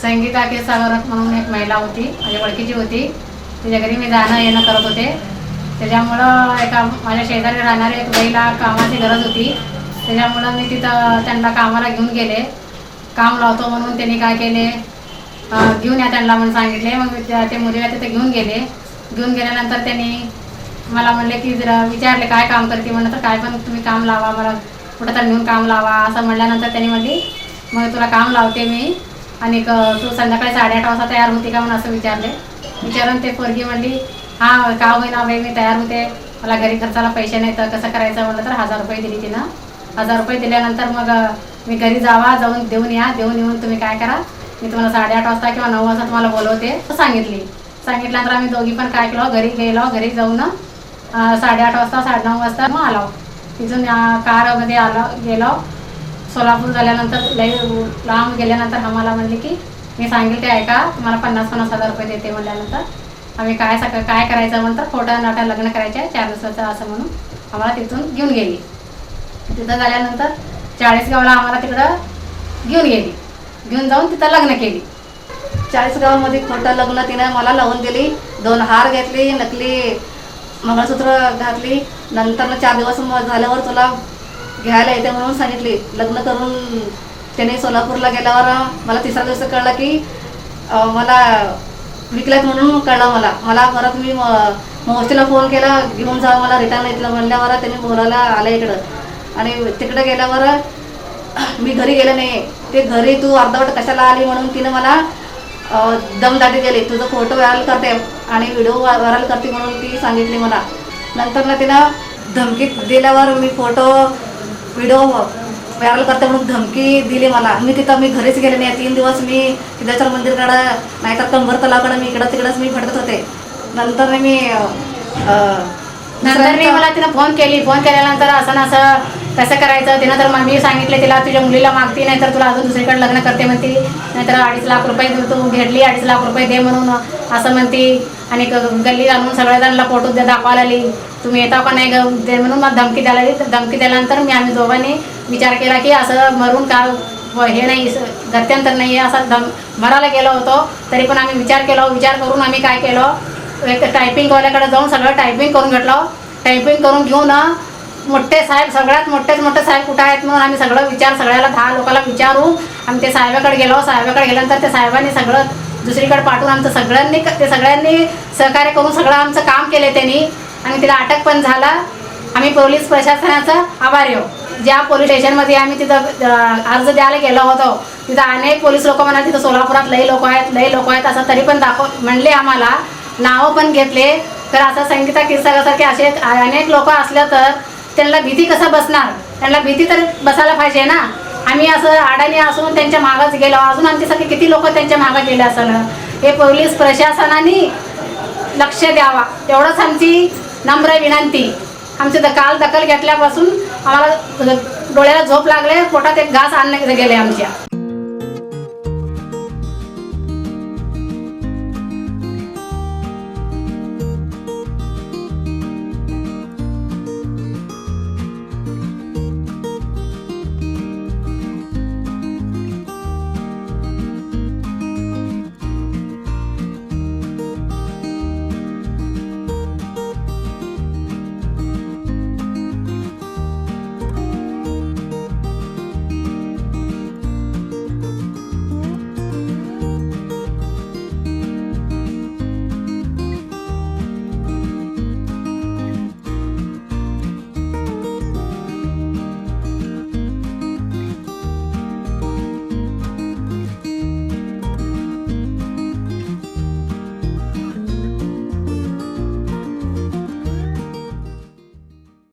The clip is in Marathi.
संगीता के सागरत म्हणून एक महिला होती, माझ्या ओळखीची होती. तिच्या घरी मी जाणं येणं करत होते. त्याच्यामुळं एका माझ्या शेजारी राहणाऱ्या एक बाईला कामाची गरज होती. त्याच्यामुळं मी तिथं त्यांना कामाला घेऊन गेले. काम लावतो म्हणून त्यांनी काय केले, घेऊन या त्यांना म्हणून सांगितले. मग ते मुलीला तिथे घेऊन गेले. घेऊन गेल्यानंतर त्यांनी मला म्हणले की जरा विचारले काय काम करते म्हणलं. तर काय पण तुम्ही काम लावा, मला कुठं तर नेऊन काम लावा असं म्हणल्यानंतर त्यांनी म्हणली मग तुला काम लावते मी आणि तू संध्याकाळी 8:30 वाजता तयार होती का म्हणून असं विचारून ते पोरगी म्हणली हां का होईना बाई मी तयार होते, मला घरी खर्चाला पैसे नाही तर कसं करायचं म्हणलं. तर 1000 रुपये दिली तिनं. 1000 रुपये दिल्यानंतर मग मी घरी जाऊन देऊन येऊन तुम्ही काय करा, मी तुम्हाला 8:30 वाजता किंवा 9 वाजता तुम्हाला बोलवते सांगितल्यानंतर आम्ही दोघी पण काय केलं, घरी जाऊन 8:30 वाजता 9:30 वाजता मग आलो. तिथून कारमध्ये गेलो. सोलापूर झाल्यानंतर लई लांब गेल्यानंतर आम्हाला म्हणले की मी सांगेल ते ऐका, तुम्हाला 50-50 हजार रुपये देते. म्हणल्यानंतर आम्ही काय करायचं म्हणतं खोटं नाटं लग्न करायचं 4 दिवसाचं असं म्हणून आम्हाला तिथून घेऊन गेली. तिथं झाल्यानंतर 40 गावाला आम्हाला तिकडं घेऊन जाऊन तिथं लग्न केली. 40 गावामध्ये खोटं लग्न तिने मला लावून दिली. 2 हार घेतली, नकली मंगळसूत्र घातली. नंतर 4 दिवस झाल्यावर तुला घ्यायला येते म्हणून सांगितली. लग्न करून त्याने सोलापूरला गेल्यावर मला 3रा दिवस कळलं की मला विकल्यात म्हणून कळलं. मला परत मी मोर्चीला फोन केला, घेऊन जा मला रिटर्न येतलं म्हणल्यावर त्यांनी बोलायला आलं इकडं. आणि तिकडे गेल्यावर मी घरी गेले नाही. ते घरी तू अर्धवट कशाला आली म्हणून तिने मला दमदाटी दिली. तुझं फोटो व्हायरल करते आणि व्हिडिओ व्हायरल करते म्हणून ती सांगितली मला. नंतर तिनं धमकी दिल्यावर मी फोटो व्हिडिओ व्हायरल करते म्हणून धमकी दिली मला. मी घरीच गेले नाही. 3 दिवस मी सिद्धेश्वर मंदिरकडं नाहीतर कंबर तलावाकडं मी इकडं तिकडंच मी भटकत होते. नंतर मला तिनं फोन केल्यानंतर असं कसं करायचं. तिनं तर मी सांगितले तिला तुझ्या मुलीला मागती नाही तर तुला अजून दुसरीकडे लग्न करते म्हणती, नाहीतर 2.5 लाख रुपये तू घेतली 2.5 लाख रुपये दे म्हणून असं म्हणती. आणि गल्ली आणून सगळ्याजणांना फोटो दाखवायला आली, तुम्ही येता का नाही दे म्हणून मग धमकी दिल्यानंतर आम्ही दोघांनी विचार केला की असं मरून का हे नाही गत्यंतर नाही आहे असं मरायला गेलो होतो. तरी पण आम्ही विचार करून आम्ही काय केलं, एक टायपिंगवाल्याकडे जाऊन सगळं टायपिंग करून घेतलं. टायपिंग करून घेऊन मोठे साहेब सगळ्यात मोठे साहेब कुठं आहेत म्हणून आम्ही सगळ्याला 10 लोकांना विचारून आम्ही ते साहेबाकडे गेलो. साहेबाकडे गेल्यानंतर ते साहेबांनी सगळं दुसरीकडे पाठवून आमचं सगळ्यांनी सहकार्य करून सगळं आमचं काम केले त्यांनी. आणि तिला अटक पण झाला. आम्ही पोलीस प्रशासनाचा आभारी आहोत. ज्या पोलीस स्टेशनमध्ये आम्ही तिथं अर्ज द्यायला गेलो होतो तिथं अनेक पोलीस लोक म्हणाले तिथं सोलापुरात लई लोक आहेत असं तरी पण म्हणले, आम्हाला नावं पण घेतले. तर असं संगीता किस्सासारखे असे अनेक लोक असल्या तर त्यांना भीती कसं बसणार, त्यांना भीती तर बसायला पाहिजे ना. आम्ही असं अडाणी असून त्यांच्या मागच गेलो, अजून आमच्यासाठी किती लोक त्यांच्या मागं गेले असेल. हे पोलीस प्रशासनाने लक्ष द्यावा एवढंच आमची नम्र विनंती. आमची दखल घेतल्यापासून आम्हाला डोळ्याला झोप लागले, पोटात एक घास आणले गेले आमच्या.